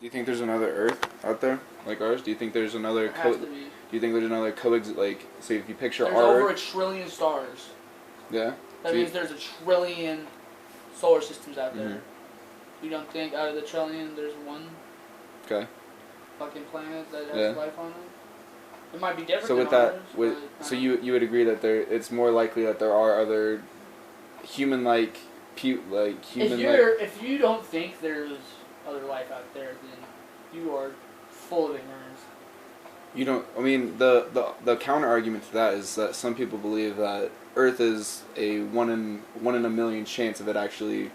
Do you think there's another Earth out there like ours? Do you think there's another? There has to be. Do you think there's another like? Say if you picture There's our over Earth, a trillion stars. Yeah. That means there's a trillion solar systems out there. Mm-hmm. You don't think out of the trillion there's one fucking planet that has life on it? It might be different. So with than that, ours, so you would agree that it's more likely that there are other human-like If you don't think there's other life out there, then you are full of ignorance. You don't. I mean, the counter argument to that is that some people believe that Earth is a one in a million chance of it actually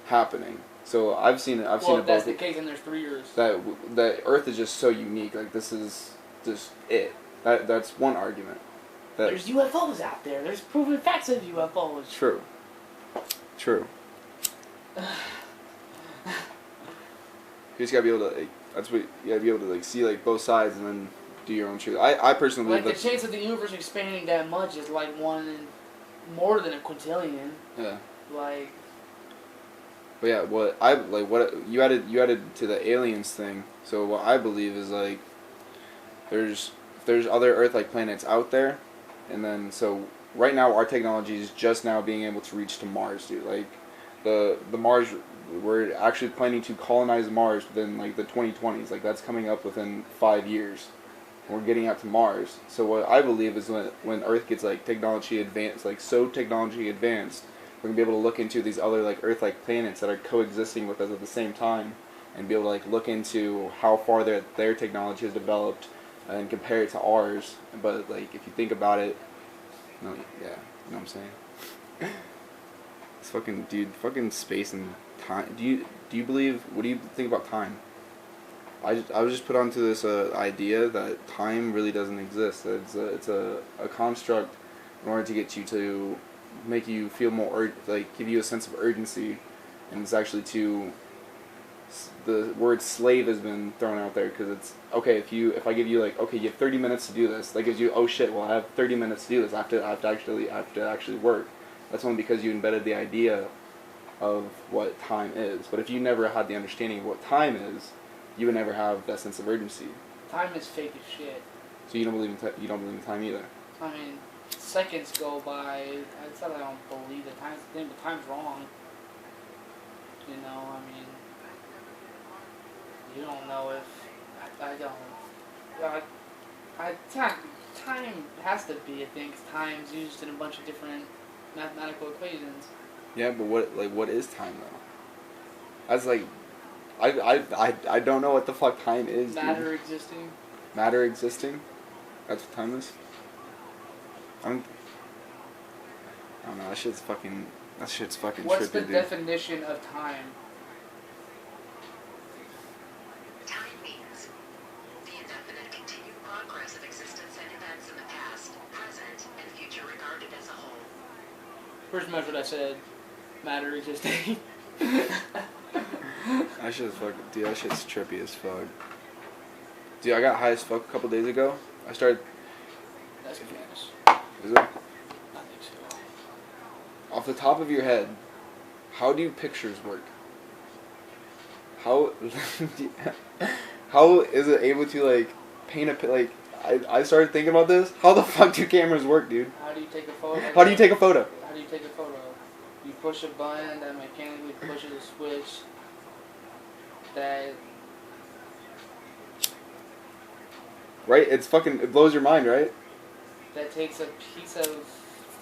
happening. So I've seen it. Well, if that's the case, then there's 3 years. That Earth is just so unique. Like this is just it. That's one argument. There's UFOs out there. There's proven facts of UFOs. True. You just gotta be able to. That's what you gotta be able to see both sides and then do your own truth. I personally believe the chance of the universe expanding that much is like one in more than a quintillion. Yeah. But yeah, what you added to the aliens thing. So what I believe is there's other Earth-like planets out there, and then so right now our technology is just now being able to reach to Mars, dude. Like the Mars, we're actually planning to colonize Mars within the 2020s. Like that's coming up within 5 years. We're getting out to Mars. So what I believe is when Earth gets technology advanced, technology advanced, we're gonna be able to look into these other Earth-like planets that are coexisting with us at the same time, and be able to look into how far their technology has developed and compare it to ours. But if you think about it, you know what I'm saying? It's fucking space and time. Do you believe? What do you think about time? I was just put onto this idea that time really doesn't exist. It's a construct in order to get you to make you feel more give you a sense of urgency, and it's actually the word slave has been thrown out there because it's okay if I give you okay, you have 30 minutes to do this, that gives you, oh shit, well I have 30 minutes to do this, I have to actually work. That's only because you embedded the idea of what time is. But if you never had the understanding of what time is, you would never have that sense of urgency. Time is fake as shit. So you don't believe in time either. I mean, seconds go by. It's not that I don't believe that time's the thing, but time's wrong. You know, I mean, you don't know if I don't. Time has to be a thing. 'Cause time's used in a bunch of different mathematical equations. Yeah, but what is time though? I don't know what the fuck time is. Matter existing. Matter existing. That's what time is. I don't know. That shit's fucking What's trippy, the dude. definition of time? Time means the indefinite continued progress of existence and events in the past, present, and future regarded as a whole. First measure I said, matter existing. That shit's that shit's trippy as fuck. Dude, I got high as fuck a couple days ago. I started. That's gas. Is it? I think so. Off the top of your head, how do pictures work? How is it able to paint a I started thinking about this. How the fuck do cameras work, dude? How do you take a photo? How do you take a photo? How do you take a photo? You push a button that mechanically pushes a switch that... Right? It blows your mind, right? That takes a piece of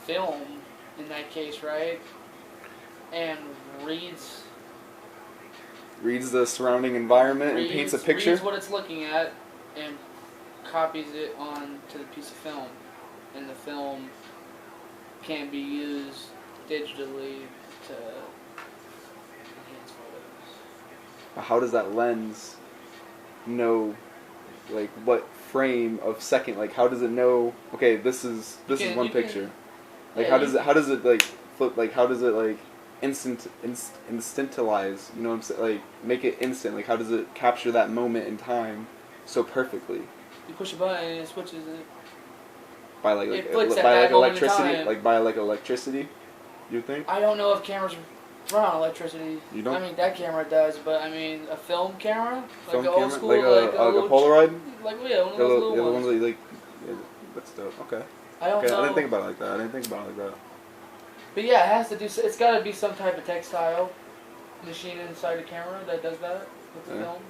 film, in that case, right? And reads the surrounding environment and paints a picture? Reads what it's looking at and copies it onto the piece of film. And the film can be used digitally to enhance photos. How does that lens know, what frame of second? How does it know? Okay, this is one picture. How does it flip? How does it instantilize? You know what I'm saying? Make it instant. How does it capture that moment in time so perfectly? You push a button and it switches it. By it flicks at that moment in electricity, time. by electricity. You think? I don't know if cameras run on electricity. You don't? I mean, that camera does, but I mean, a film camera, Film like an camera? old school, Like a little Polaroid? like yeah, one of those little the ones. ones that you like. Yeah, that's dope. Okay. I don't Okay, know. I didn't think about it like that. I didn't think about it like that. But yeah, it has to do. It's got to be some type of textile machine inside the camera that does that with the film.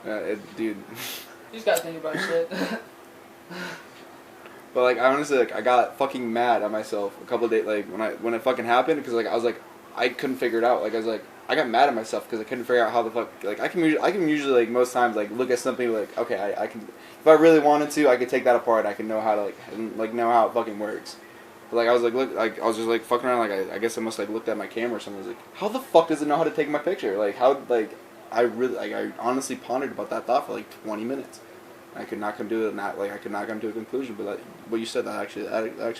Yeah, dude. You just gotta think about shit. But like, I honestly, like, I got fucking mad at myself a couple of days, like when it fucking happened, because like I was like, I couldn't figure it out. Like I was like, I got mad at myself because I couldn't figure out how the fuck. Like I can usually like most times like look at something like, okay, I can, if I really wanted to, I could take that apart. I can know how to like know how it fucking works. But like I was like I was just like fucking around. Like I guess I must like looked at my camera or something. I was like, how the fuck does it know how to take my picture? Like how like I honestly pondered about that thought for like 20 minutes. I could not come to it, I could not come to a conclusion. But like, what you said, that actually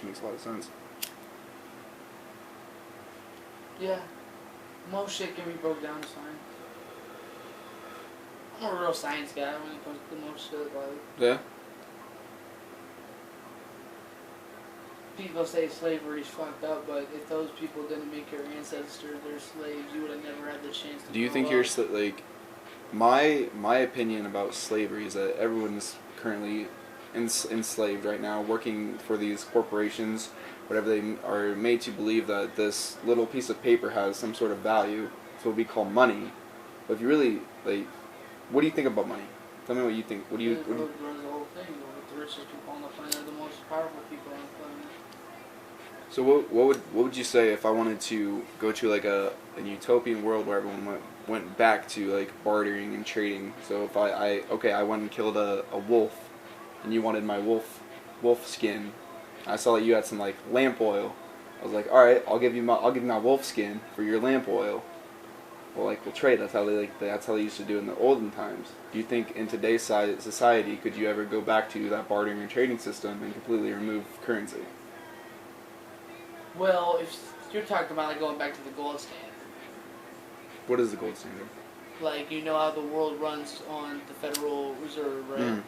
makes a lot of sense. Yeah, most shit can be broke down to science. I'm a real science guy when it comes to most shit. Like Yeah. people say slavery is fucked up, but if those people didn't make your ancestors their slaves, you would have never had the chance to. Do you think grow you're up. like? My opinion about slavery is that everyone's currently enslaved right now, working for these corporations, whatever they are made to believe that this little piece of paper has some sort of value. It's what we call money. But if you really like, what do you think about money? Tell me what you think. What do you? It runs the whole thing. The richest people on the planet are the most powerful people on the planet. So what would you say if I wanted to go to like a utopian world where everyone went back to like bartering and trading? So if I went and killed a wolf, and you wanted my wolf skin, I saw that you had some like lamp oil. I was like, all right, I'll give you my wolf skin for your lamp oil. Well, like we'll trade. That's how they used to do in the olden times. Do you think in today's society could you ever go back to that bartering and trading system and completely remove currency? Well, if you're talking about like going back to the gold standard, What is the gold standard? like you know how the world runs on the Federal Reserve, right? Mm.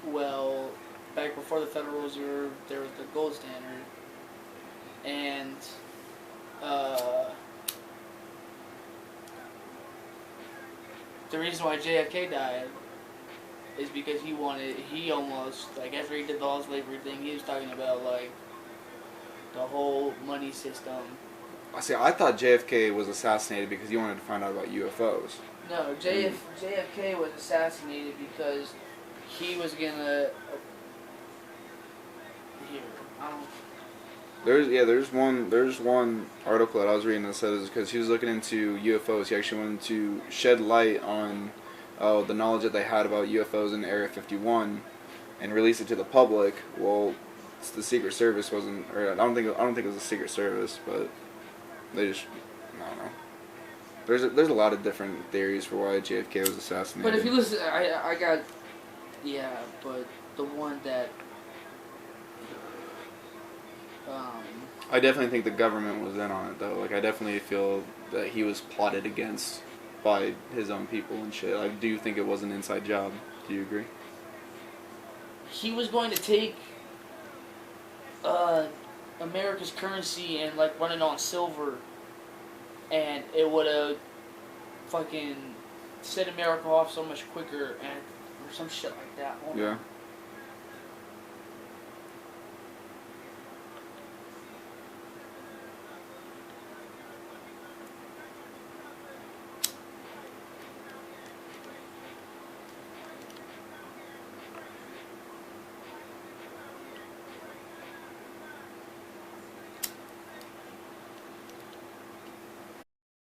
Well, back before the Federal Reserve, there was the gold standard, and the reason why JFK died is because he almost, like after he did the whole slavery thing, he was talking about like the whole money system. I thought JFK was assassinated because he wanted to find out about UFOs. No, JFK was assassinated because he was gonna. Here, I don't. There's one article that I was reading that says because he was looking into UFOs, he actually wanted to shed light on the knowledge that they had about UFOs in Area 51 and release it to the public. Well, the Secret Service wasn't, or I don't think it was the Secret Service, but they just, I don't know. There's a lot of different theories for why JFK was assassinated. But if you listen, I got, yeah, but the one that, I definitely think the government was in on it though. Like I definitely feel that he was plotted against by his own people and shit. I do think it was an inside job. Do you agree? he was going to take America's currency and like run it on silver, and it would have fucking set America off so much quicker, and or some shit like that. Hold on. Yeah.